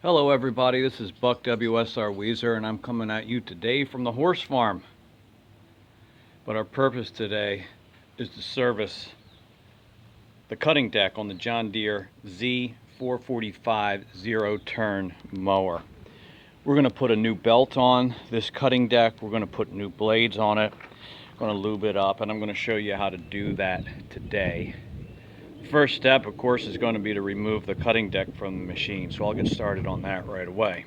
Hello everybody, this is Buck WSR Weezer and I'm coming at you today from the horse farm. But our purpose today is to service the cutting deck on the John Deere Z445 zero-turn mower. We're going to put a new belt on this cutting deck, we're going to put new blades on it, going to lube it up, and I'm going to show you how to do that today. First step, of course, is going to be to remove the cutting deck from the machine, so I'll get started on that right away.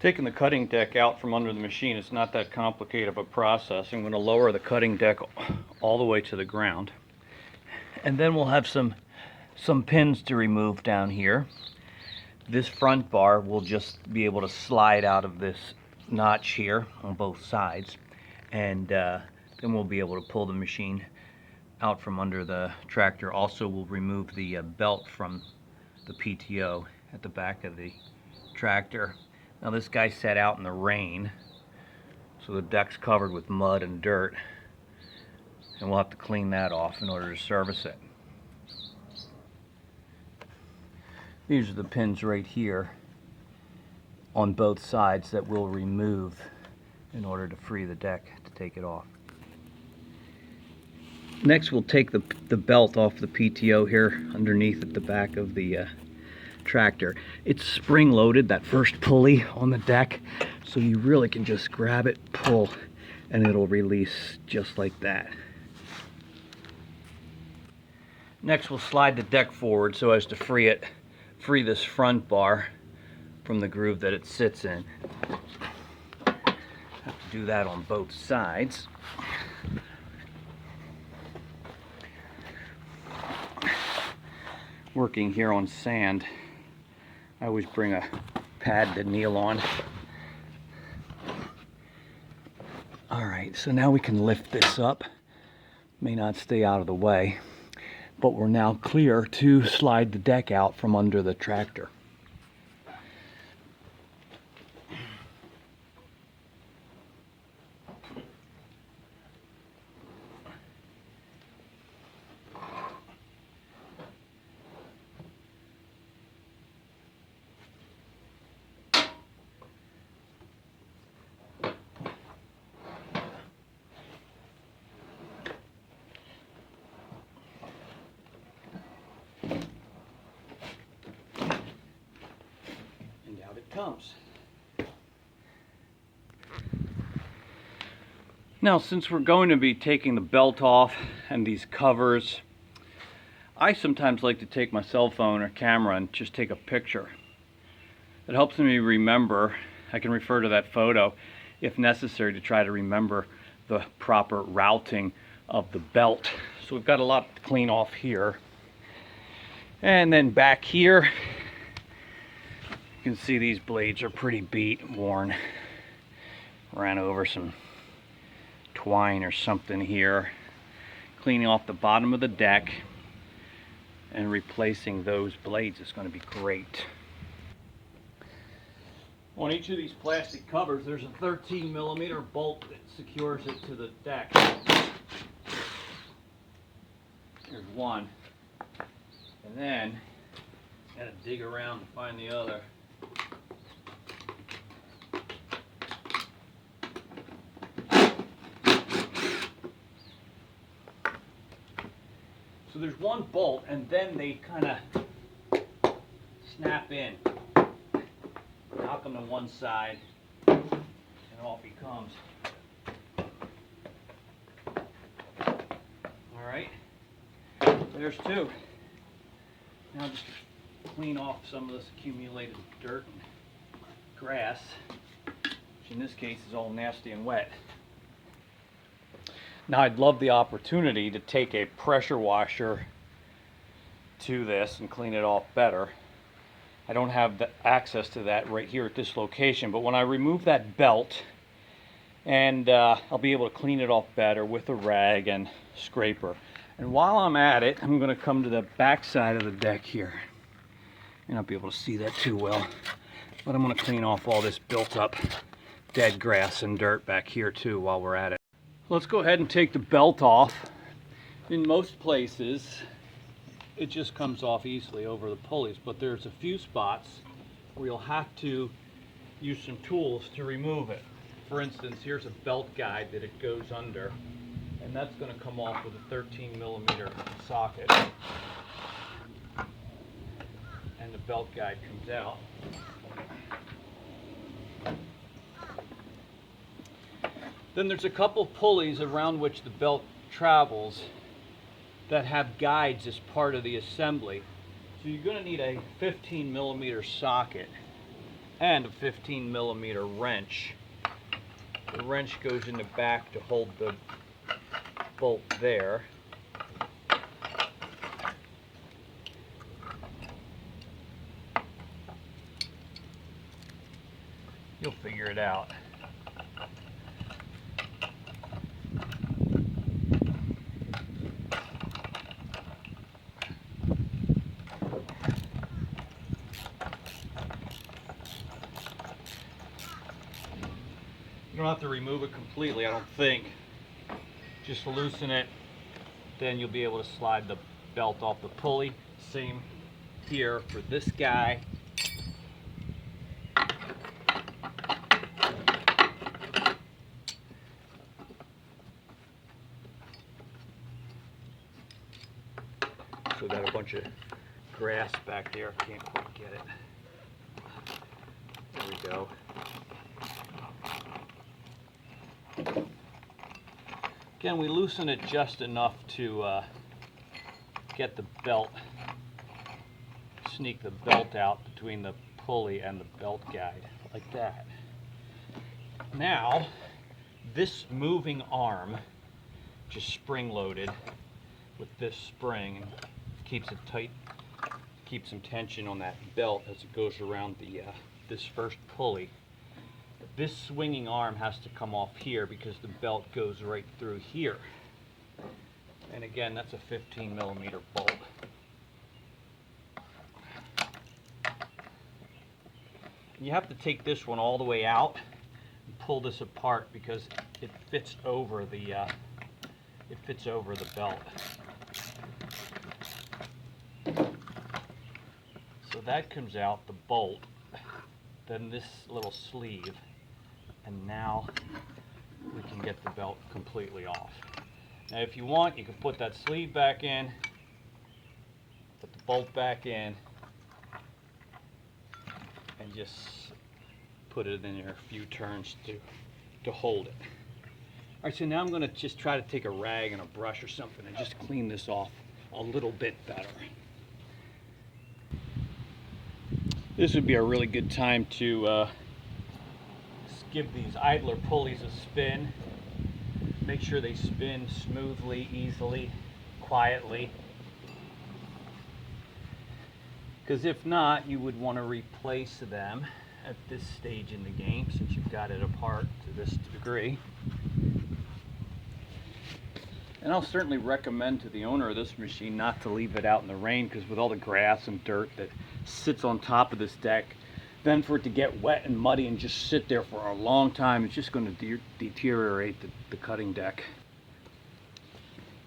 Taking the cutting deck out from under the machine is not that complicated of a process. I'm going to lower the cutting deck all the way to the ground, and then we'll have some pins to remove down here. This front bar will just be able to slide out of this notch here on both sides, and then we'll be able to pull the machine out from under the tractor. Also, we'll remove the belt from the PTO at the back of the tractor. Now this guy sat out in the rain, so the deck's covered with mud and dirt, and we'll have to clean that off in order to service it. These are the pins right here on both sides that we'll remove in order to free the deck to take it off. Next, we'll take the belt off the PTO here underneath at the back of the tractor. It's spring loaded, that first pulley on the deck, so you really can just grab it, pull, and it'll release just like that. Next, we'll slide the deck forward so as to free this front bar from the groove that it sits in. Have to do that on both sides. Working here on sand, I always bring a pad to kneel on. Alright, so now we can lift this up. May not stay out of the way, but we're now clear to slide the deck out from under the tractor. Comes. Now, since we're going to be taking the belt off and these covers, I sometimes like to take my cell phone or camera and just take a picture. It helps me remember. I can refer to that photo if necessary to try to remember the proper routing of the belt. So we've got a lot to clean off here, and then back here you can see these blades are pretty beat, worn. Ran over some twine or something here. Cleaning off the bottom of the deck and replacing those blades is going to be great. On each of these plastic covers there's a 13mm bolt that secures it to the deck. Here's one. And then gotta dig around to find the other. So there's one bolt, and then they kind of snap in. Knock them to one side, and off he comes. Alright, there's two. Now just clean off some of this accumulated dirt and grass, which in this case is all nasty and wet. Now I'd love the opportunity to take a pressure washer to this and clean it off better. I don't have the access to that right here at this location, but when I remove that belt, and I'll be able to clean it off better with a rag and scraper. And while I'm at it, I'm going to come to the back side of the deck here. You'll not be able to see that too well, but I'm going to clean off all this built up dead grass and dirt back here too while we're at it. Let's go ahead and take the belt off. In most places, it just comes off easily over the pulleys, but there's a few spots where you'll have to use some tools to remove it. For instance, here's a belt guide that it goes under, and that's going to come off with a 13mm socket, and the belt guide comes out. Then there's a couple pulleys around which the belt travels that have guides as part of the assembly. So you're going to need a 15mm socket and a 15mm wrench. The wrench goes in the back to hold the bolt there. You'll figure it out. You don't have to remove it completely, I don't think. Just loosen it, then you'll be able to slide the belt off the pulley. Same here for this guy. So got a bunch of grass back there, can't quite get it. There we go. Again, we loosen it just enough to get the belt, sneak the belt out between the pulley and the belt guide, like that. Now, this moving arm, just spring-loaded with this spring, keeps it tight, keeps some tension on that belt as it goes around the this first pulley. This swinging arm has to come off here because the belt goes right through here. And again, that's a 15mm bolt. You have to take this one all the way out and pull this apart because it fits over the belt. So that comes out, the bolt, then this little sleeve. And now we can get the belt completely off. Now if you want, you can put that sleeve back in, put the bolt back in, and just put it in there a few turns to hold it. All right, so now I'm going to just try to take a rag and a brush or something and just clean this off a little bit better. This would be a really good time to give these idler pulleys a spin. Make sure they spin smoothly, easily, quietly. Because if not, you would want to replace them at this stage in the game since you've got it apart to this degree. And I'll certainly recommend to the owner of this machine not to leave it out in the rain, because with all the grass and dirt that sits on top of this deck, then for it to get wet and muddy and just sit there for a long time, it's just going to deteriorate the cutting deck.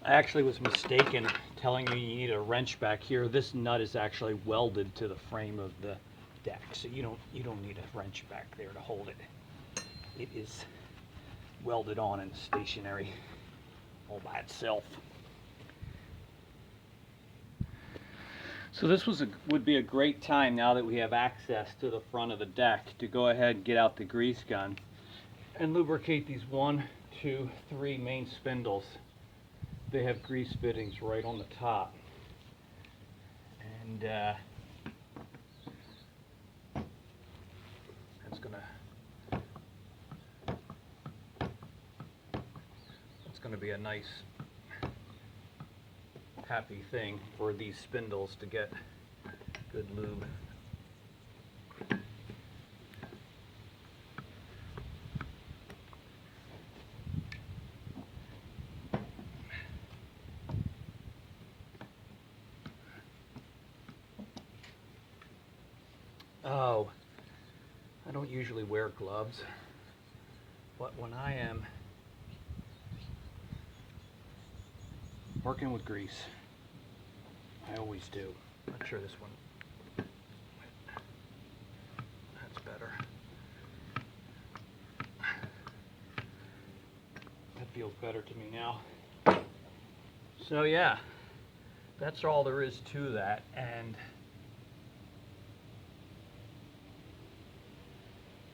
I actually was mistaken telling you you need a wrench back here. This nut is actually welded to the frame of the deck, so you don't need a wrench back there to hold it. It is welded on and stationary all by itself. So this would be a great time, now that we have access to the front of the deck, to go ahead and get out the grease gun and lubricate these 1, 2, 3 main spindles. They have grease fittings right on the top. And that's gonna be a nice happy thing for these spindles to get good lube. Oh, I don't usually wear gloves, but when I am working with grease, I always do. Not sure this one. That's better. That feels better to me now. So yeah, that's all there is to that. And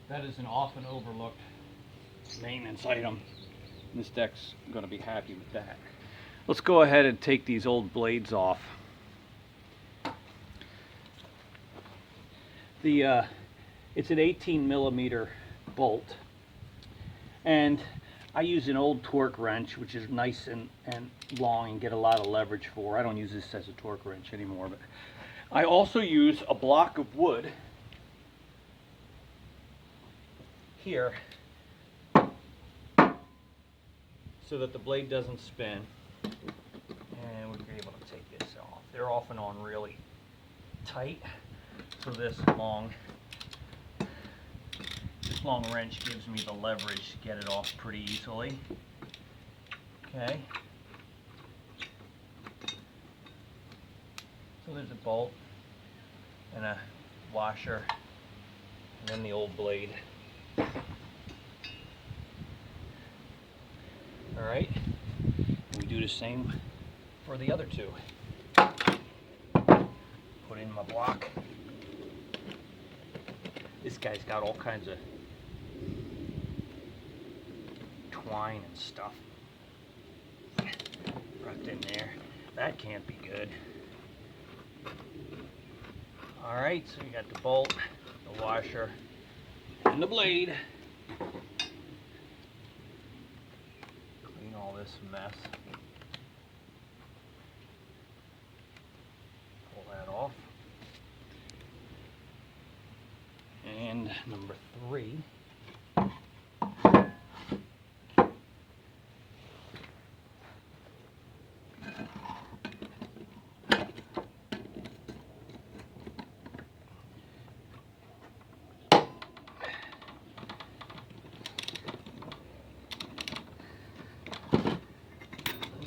that is an often overlooked maintenance item. This deck's going to be happy with that. Let's go ahead and take these old blades off. It's an 18mm bolt, and I use an old torque wrench, which is nice and long and get a lot of leverage for. I don't use this as a torque wrench anymore, but I also use a block of wood here so that the blade doesn't spin, and we'll be able to take this off. They're off and on really tight, so this long wrench gives me the leverage to get it off pretty easily. Okay. So there's a bolt and a washer, and then the old blade. Alright, we do the same for the other two. Put in my block. This guy's got all kinds of twine and stuff wrapped in there. That can't be good. Alright, so you got the bolt, the washer, and the blade. Clean all this mess. Pull that off. And number 3.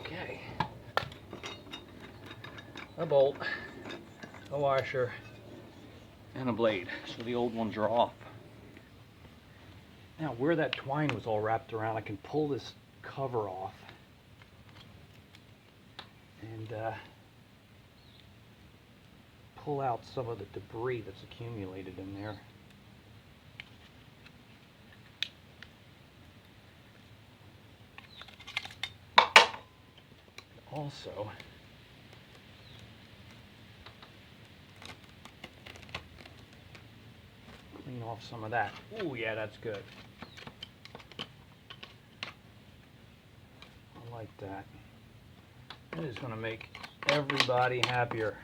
Okay. A bolt, a washer, and a blade. So the old ones are off. Now where that twine was all wrapped around, I can pull this cover off and pull out some of the debris that's accumulated in there. Also, clean off some of that. Oh yeah, that's good. I like that. It is going to make everybody happier.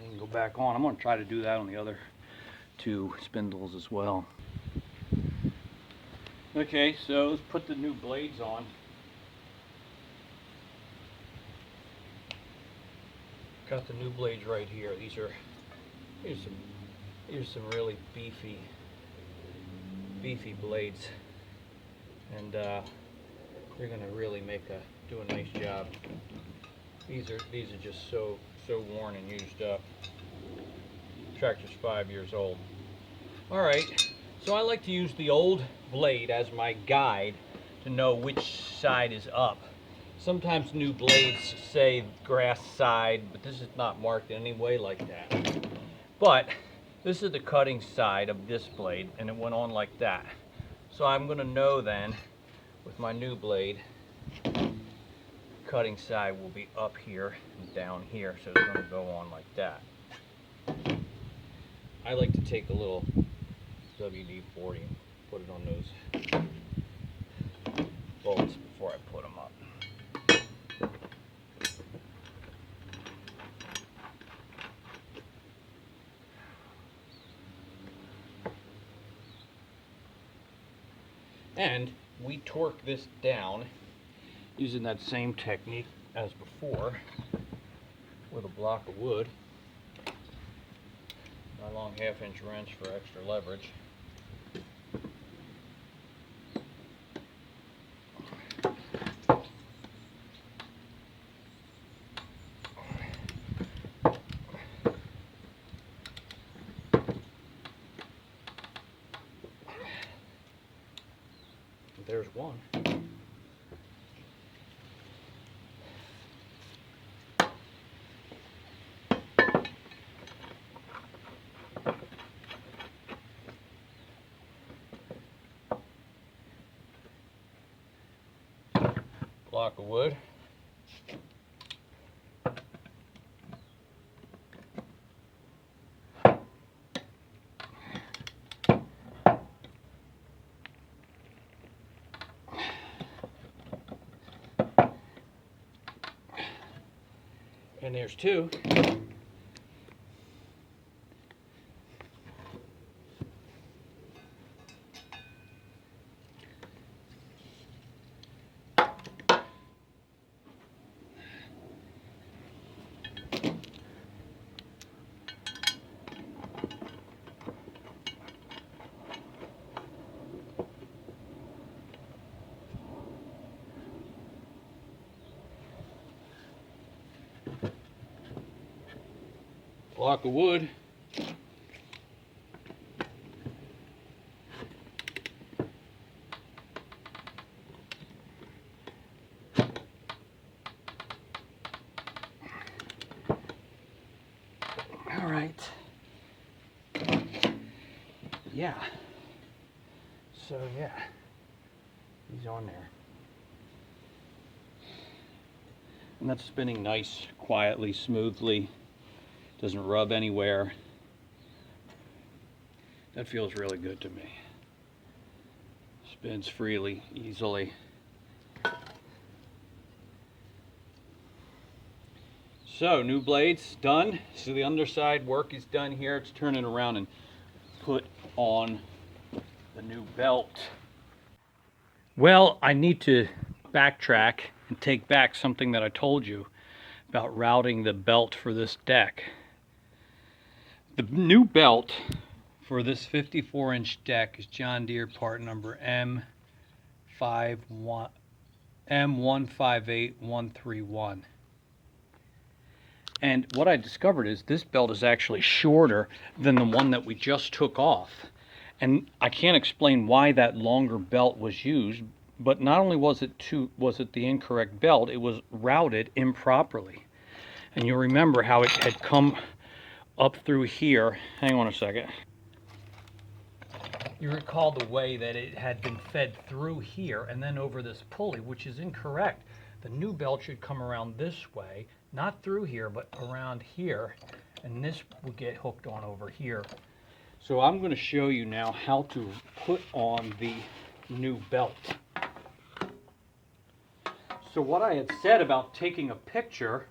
And go back on. I'm going to try to do that on the other 2 spindles as well. Okay, so let's put the new blades on. Got the new blades right here. Here's some really beefy blades, and they're gonna really do a nice job. These are just so worn and used up. Tractor's 5 years old. All right, so I like to use the old blade as my guide to know which side is up. Sometimes new blades say grass side, but this is not marked in any way like that. But this is the cutting side of this blade, and it went on like that. So I'm going to know then, with my new blade, cutting side will be up here and down here, so it's going to go on like that. I like to take a little WD-40 and put it on those bolts before I put them up. And we torque this down using that same technique as before with a block of wood. My long 1/2-inch wrench for extra leverage. there's one. Block of wood. And there's two. Block of wood. All right. Yeah. So yeah, he's on there. And that's spinning nice, quietly, smoothly. Doesn't rub anywhere. That feels really good to me. Spins freely, easily. So, new blades done. So the underside work is done here. It's turning around and put on the new belt. Well, I need to backtrack and take back something that I told you about routing the belt for this deck. The new belt for this 54-inch deck is John Deere part number M158131. And what I discovered is this belt is actually shorter than the one that we just took off. And I can't explain why that longer belt was used, but not only was it the incorrect belt, it was routed improperly. And you'll remember how it had come up through here. Hang on a second. You recall the way that it had been fed through here and then over this pulley, which is incorrect. The new belt should come around this way, not through here, but around here, and this will get hooked on over here. So I'm going to show you now how to put on the new belt. So what I had said about taking a picture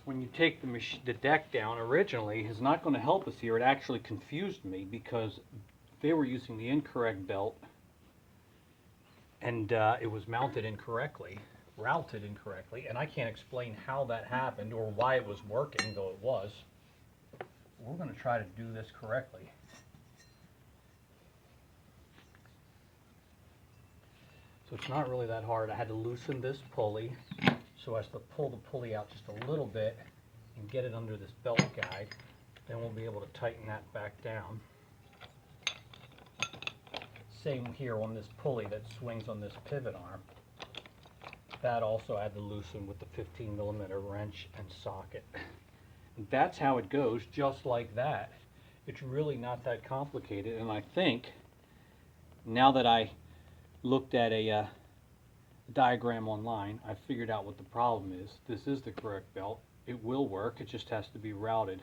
when you take the deck down originally is not going to help us here. It actually confused me because they were using the incorrect belt, and it was mounted incorrectly, routed incorrectly, and I can't explain how that happened or why it was working, though it was. We're going to try to do this correctly. So it's not really that hard. I had to loosen this pulley so as to pull the pulley out just a little bit and get it under this belt guide. Then we'll be able to tighten that back down. Same here on this pulley that swings on this pivot arm. That also I had to loosen with the 15mm wrench and socket. And that's how it goes, just like that. It's really not that complicated, and I think now that I looked at a diagram online, I figured out what the problem is. This is the correct belt. It will work. It just has to be routed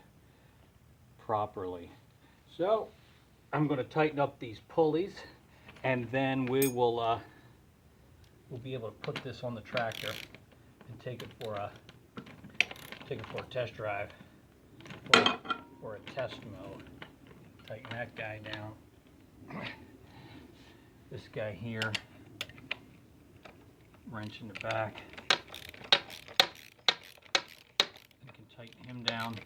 properly. So I'm going to tighten up these pulleys, and then we will we'll be able to put this on the tractor and take it for a test drive or a test mode. Tighten that guy down. This guy here, wrench in the back. You can tighten him down.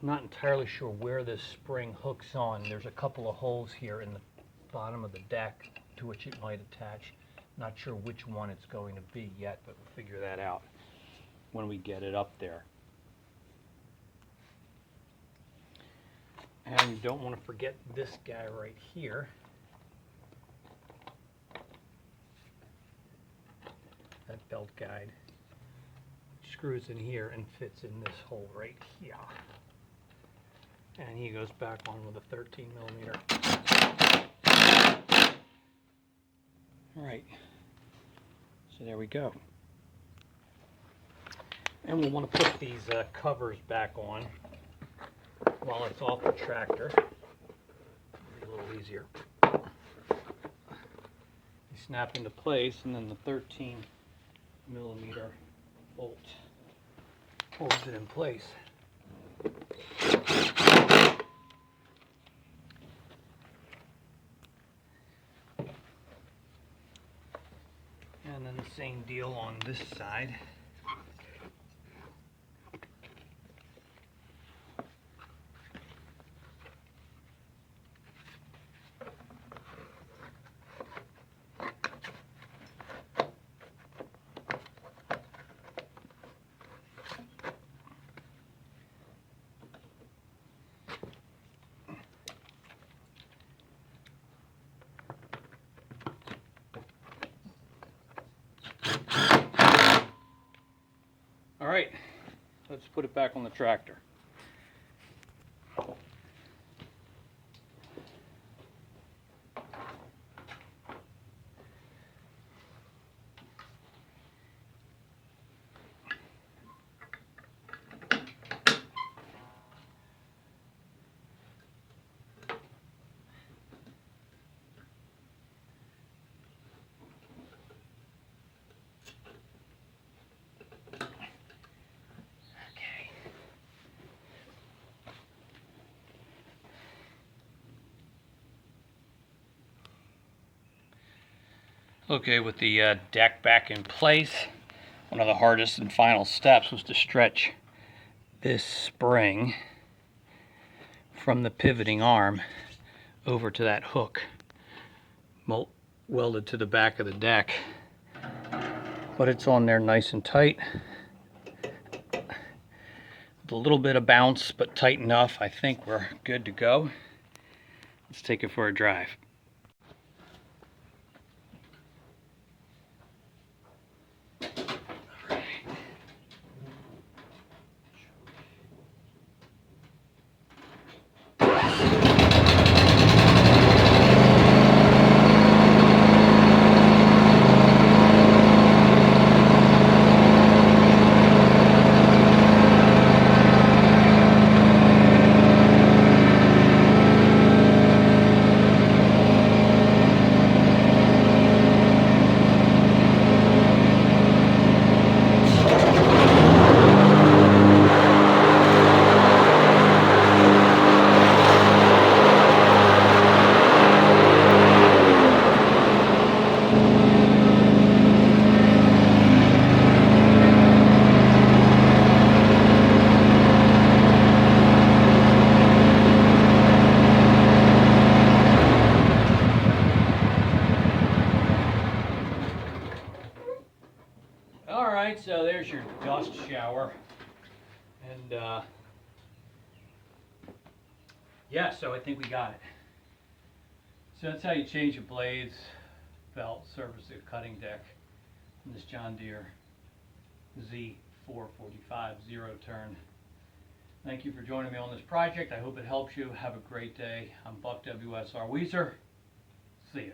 I'm not entirely sure where this spring hooks on. There's a couple of holes here in the bottom of the deck to which it might attach. Not sure which one it's going to be yet, but we'll figure that out when we get it up there. And you don't want to forget this guy right here. That belt guide screws in here and fits in this hole right here. And he goes back on with a 13 millimeter. All right, so there we go. And we'll want to put these covers back on while it's off the tractor. It'll be a little easier. They snap into place, and then the 13 millimeter bolt holds it in place. And then the same deal on this side. All right, let's put it back on the tractor. Okay, with the deck back in place, one of the hardest and final steps was to stretch this spring from the pivoting arm over to that hook welded to the back of the deck. But it's on there nice and tight. With a little bit of bounce, but tight enough. I think we're good to go. Let's take it for a drive. Alright, so there's your dust shower. And yeah, so I think we got it. So that's how you change the blades, belt, service the cutting deck on this John Deere Z445 zero-turn. Thank you for joining me on this project. I hope it helps you. Have a great day. I'm Buck WSR Weezer. See ya.